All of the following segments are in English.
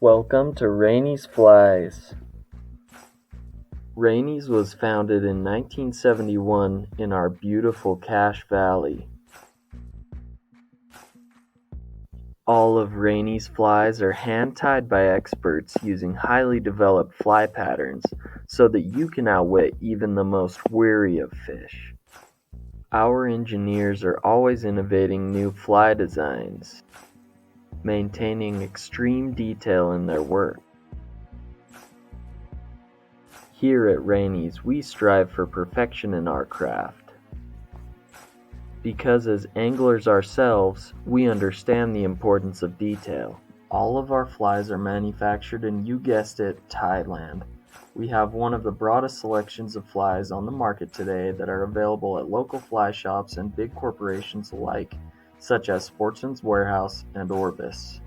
Welcome to Rainey's Flies. Rainey's was founded in 1971 in our beautiful Cache Valley. All of Rainey's flies are hand-tied by experts using highly developed fly patterns so that you can outwit even the most wary of fish. Our engineers are always innovating new fly designs, maintaining extreme detail in their work. Here at Rainey's, we strive for perfection in our craft. Because as anglers ourselves, we understand the importance of detail. All of our flies are manufactured in, you guessed it, Thailand. We have one of the broadest selections of flies on the market today that are available at local fly shops and big corporations alike, such as Sportsman's Warehouse and Orbis.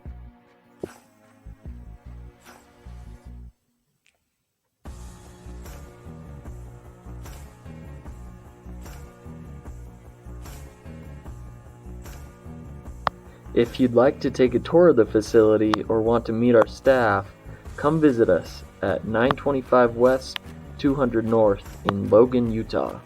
If you'd like to take a tour of the facility or want to meet our staff, come visit us at 925 West, 200 North in Logan, Utah.